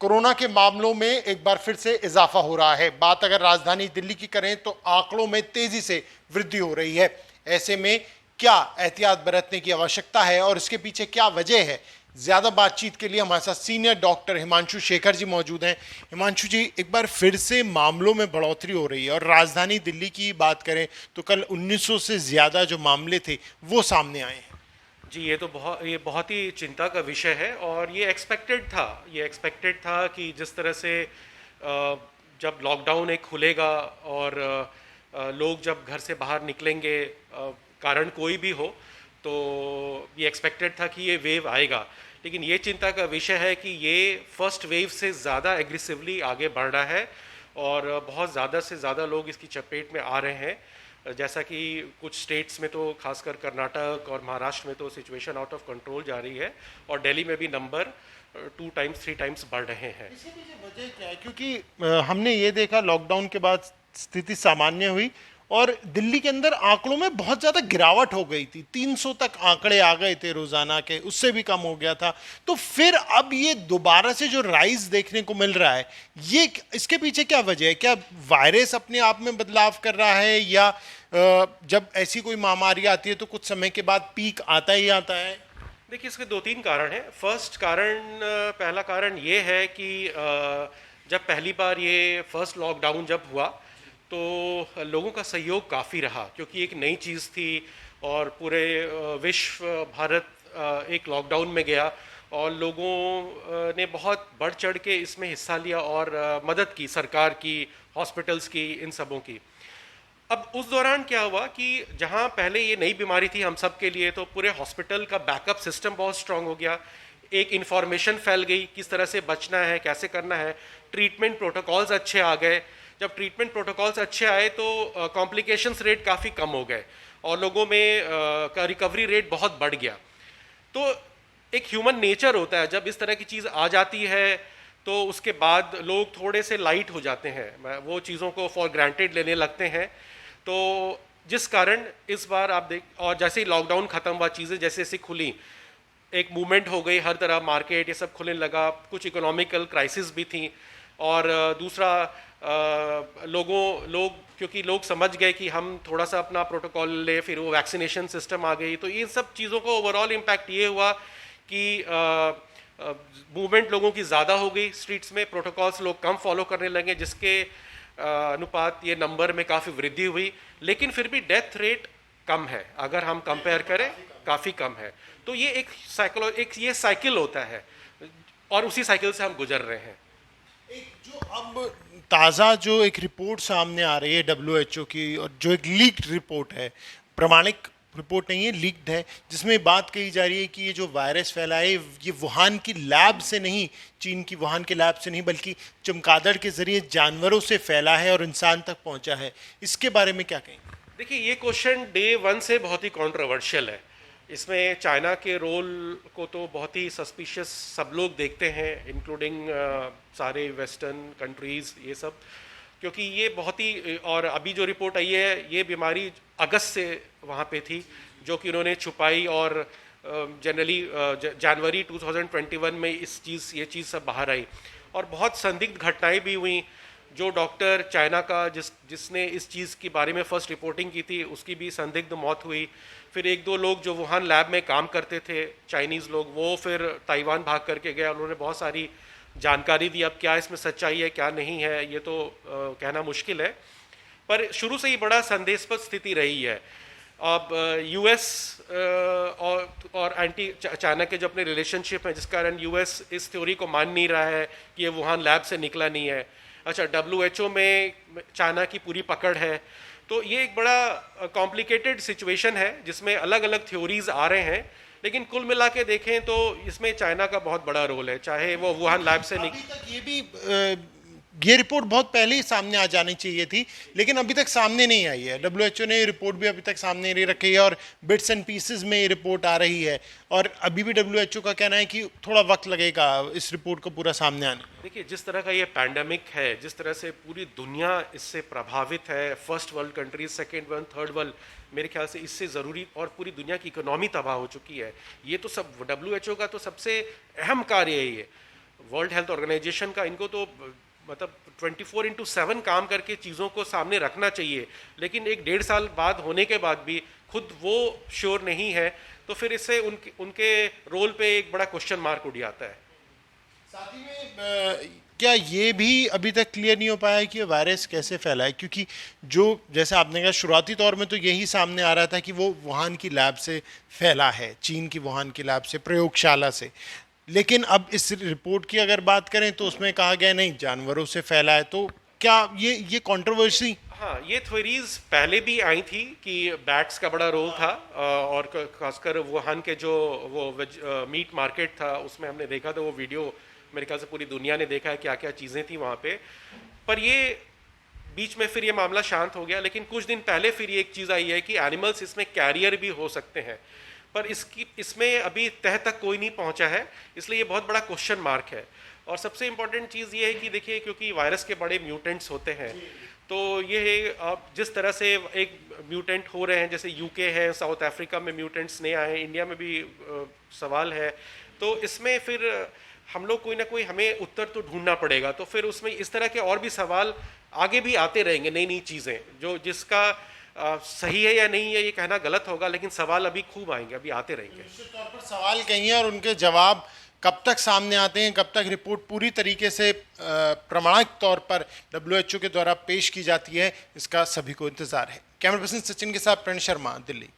Corona के मामलों में एक बार फिर से इजाफा हो रहा है। बात अगर राजधानी दिल्ली की करें तो आंकड़ों में तेजी से वृद्धि हो रही है। ऐसे में क्या एहतियात बरतने की आवश्यकता है और इसके पीछे क्या वजह है? ज्यादा बातचीत के लिए हमारे साथ सीनियर डॉक्टर हिमांशु शेखर जी मौजूद हैं। हिमांशु जी, एक बार फिर से मामलों में बढ़ोतरी हो रही है और राजधानी दिल्ली की बात करें तो कल 1900 से ज्यादा जो मामले थे वो सामने आए हैं। जी, ये बहुत ही चिंता का विषय है और ये एक्सपेक्टेड था कि जिस तरह से जब लॉकडाउन एक खुलेगा और लोग जब घर से बाहर निकलेंगे, कारण कोई भी हो, तो ये एक्सपेक्टेड था कि ये वेव आएगा। लेकिन ये चिंता का विषय है कि ये फर्स्ट वेव से ज़्यादा एग्रेसिवली आगे बढ़ रहा है और बहुत ज़्यादा से ज़्यादा लोग इसकी चपेट में आ रहे हैं। जैसा कि कुछ स्टेट्स में तो खासकर कर्नाटक और महाराष्ट्र में तो सिचुएशन आउट ऑफ कंट्रोल जा रही है और दिल्ली में भी नंबर 2 टाइम्स 3 टाइम्स बढ़ रहे हैं। इसके पीछे वजह क्या है? क्योंकि हमने ये देखा लॉकडाउन के बाद स्थिति सामान्य हुई और दिल्ली के अंदर आंकड़ों में बहुत ज्यादा गिरावट हो गई थी। 300 तक आंकड़े आ गए थे रोजाना के, उससे भी कम हो गया था। तो फिर अब ये दोबारा से जो राइज देखने को मिल रहा है, ये इसके पीछे क्या वजह है? क्या वायरस अपने आप में बदलाव कर रहा है या जब ऐसी कोई महामारी आती है तो कुछ समय के बाद पीक आता ही आता है? देखिए, इसके 2-3 कारण हैं। पहला कारण ये है कि जब पहली बार ये फर्स्ट लॉकडाउन जब हुआ तो लोगों का सहयोग काफ़ी रहा, क्योंकि एक नई चीज़ थी और पूरे विश्व भारत एक लॉकडाउन में गया और लोगों ने बहुत बढ़ चढ़ के इसमें हिस्सा लिया और मदद की, सरकार की, हॉस्पिटल्स की, इन सबों की। अब उस दौरान क्या हुआ कि जहां पहले ये नई बीमारी थी हम सब के लिए, तो पूरे हॉस्पिटल का बैकअप सिस्टम बहुत स्ट्रांग हो गया। एक इन्फॉर्मेशन फैल गई किस तरह से बचना है, कैसे करना है। ट्रीटमेंट प्रोटोकॉल्स अच्छे आ गए। जब ट्रीटमेंट प्रोटोकॉल्स अच्छे आए तो कॉम्प्लिकेशंस रेट काफ़ी कम हो गए और लोगों में का रिकवरी रेट बहुत बढ़ गया। तो एक ह्यूमन नेचर होता है, जब इस तरह की चीज़ आ जाती है तो उसके बाद लोग थोड़े से लाइट हो जाते हैं, वो चीज़ों को फॉर ग्रांटेड लेने लगते हैं। तो जिस कारण इस बार आप देख, और जैसे ही लॉकडाउन ख़त्म हुआ, चीज़ें जैसे जैसे खुली, एक मूवमेंट हो गई, हर तरह मार्केट ये सब खुलने लगा। कुछ इकोनॉमिकल क्राइसिस भी थी और दूसरा लोग क्योंकि लोग समझ गए कि हम थोड़ा सा अपना प्रोटोकॉल ले, फिर वो वैक्सीनेशन सिस्टम आ गई। तो इन सब चीज़ों को ओवरऑल इम्पैक्ट ये हुआ कि मूवमेंट लोगों की ज़्यादा हो गई स्ट्रीट्स में, प्रोटोकॉल्स लोग कम फॉलो करने लगे, जिसके अनुपात ये नंबर में काफ़ी वृद्धि हुई। लेकिन फिर भी डेथ रेट कम है, अगर हम कंपेयर करें काफ़ी कम है। तो ये एक ये साइकिल होता है और उसी साइकिल से हम गुजर रहे हैं। एक जो अब ताज़ा जो एक रिपोर्ट सामने आ रही है डब्ल्यूएचओ की, और जो एक लीक्ड रिपोर्ट है, प्रमाणिक रिपोर्ट नहीं है, लीक्ड है, जिसमें बात कही जा रही है कि ये जो वायरस फैला है ये वुहान की लैब से नहीं, चीन की वुहान के लैब से नहीं, बल्कि चमगादड़ के जरिए जानवरों से फैला है और इंसान तक पहुंचा है। इसके बारे में क्या कहें? देखिए, ये क्वेश्चन डे 1 से बहुत ही कंट्रोवर्शियल है। इसमें चाइना के रोल को तो बहुत ही सस्पिशियस सब लोग देखते हैं, इंक्लूडिंग सारे वेस्टर्न कंट्रीज़, ये सब, क्योंकि ये बहुत ही, और अभी जो रिपोर्ट आई है, ये बीमारी अगस्त से वहाँ पे थी, जो कि उन्होंने छुपाई और जनरली जनवरी 2021 में ये चीज़ सब बाहर आई और बहुत संदिग्ध घटनाएं भी हुई। जो डॉक्टर चाइना का जिसने इस चीज़ के बारे में फर्स्ट रिपोर्टिंग की थी, उसकी भी संदिग्ध मौत हुई। फिर 1-2 लोग जो वुहान लैब में काम करते थे, चाइनीज़ लोग, वो फिर ताइवान भाग करके गए। उन्होंने बहुत सारी जानकारी दी। अब क्या इसमें सच्चाई है क्या नहीं है, ये तो कहना मुश्किल है, पर शुरू से ही बड़ा संदेहास्पद स्थिति रही है। अब यूएस और एंटी चाइना के जो अपने रिलेशनशिप हैं, जिस कारण यूएस इस थ्योरी को मान नहीं रहा है कि ये वुहान लैब से निकला नहीं है। अच्छा, डब्ल्यूएचओ में चाइना की पूरी पकड़ है। तो ये एक बड़ा कॉम्प्लिकेटेड सिचुएशन है जिसमें अलग अलग थ्योरीज आ रहे हैं, लेकिन कुल मिला के देखें तो इसमें चाइना का बहुत बड़ा रोल है, चाहे वो वुहान लैब से अभी तक ये भी ये रिपोर्ट बहुत पहले ही सामने आ जानी चाहिए थी, लेकिन अभी तक सामने नहीं आई है। डब्ल्यूएचओ ने ये रिपोर्ट भी अभी तक सामने नहीं रखी है और बिट्स एंड पीसेस में ये रिपोर्ट आ रही है और अभी भी डब्ल्यूएचओ का कहना है कि थोड़ा वक्त लगेगा इस रिपोर्ट को पूरा सामने आने। देखिए, जिस तरह का ये पैंडेमिक है, जिस तरह से पूरी दुनिया इससे प्रभावित है, first world countries, second world, third world, मेरे ख्याल से इससे ज़रूरी, और पूरी दुनिया की इकोनॉमी तबाह हो चुकी है। ये तो सब डब्ल्यूएचओ का तो सबसे अहम कार्य है ये। वर्ल्ड हेल्थ ऑर्गेनाइजेशन का इनको तो मतलब 24/7 काम करके चीज़ों को सामने रखना चाहिए, लेकिन एक 1.5 साल बाद होने के बाद भी खुद वो श्योर नहीं है, तो फिर इससे उनके उनके रोल पे एक बड़ा क्वेश्चन मार्क उठ जाता है। साथ ही में क्या ये भी अभी तक क्लियर नहीं हो पाया है कि ये वायरस कैसे फैला है, क्योंकि जो जैसे आपने कहा शुरुआती तौर में तो यही सामने आ रहा था कि वो वुहान की लैब से फैला है, चीन की वुहान की लैब से, प्रयोगशाला से, लेकिन अब इस रिपोर्ट की अगर बात करें तो उसमें कहा गया नहीं जानवरों से फैला है। तो क्या ये कंट्रोवर्सी? हाँ, ये थ्योरीज पहले भी आई थी कि बैट्स का बड़ा रोल था, और खासकर वुहान के जो वो मीट मार्केट था उसमें हमने देखा था वो वीडियो, मेरे ख्याल से पूरी दुनिया ने देखा है क्या क्या चीज़ें थी वहाँ पे। पर ये बीच में फिर ये मामला शांत हो गया, लेकिन कुछ दिन पहले फिर ये एक चीज़ आई है कि एनिमल्स इसमें कैरियर भी हो सकते हैं, पर इसमें अभी तह तक कोई नहीं पहुंचा है, इसलिए ये बहुत बड़ा क्वेश्चन मार्क है। और सबसे इम्पोर्टेंट चीज़ ये है कि देखिए, क्योंकि वायरस के बड़े म्यूटेंट्स होते हैं, तो ये अब जिस तरह से एक म्यूटेंट हो रहे हैं, जैसे यूके है, साउथ अफ्रीका में म्यूटेंट्स नए आए हैं, इंडिया में भी सवाल है, तो इसमें फिर हम लोग कोई ना कोई हमें उत्तर तो ढूंढना पड़ेगा। तो फिर उसमें इस तरह के और भी सवाल आगे भी आते रहेंगे, नई नई चीज़ें जो जिसका सही है या नहीं है ये कहना गलत होगा, लेकिन सवाल अभी खूब आएंगे, अभी आते रहेंगे। निश्चित तौर पर सवाल कही हैं और उनके जवाब कब तक सामने आते हैं, कब तक रिपोर्ट पूरी तरीके से प्रमाणिक तौर पर WHO के द्वारा पेश की जाती है, इसका सभी को इंतजार है। कैमरा पर्सन सचिन के साथ प्रण शर्मा, दिल्ली।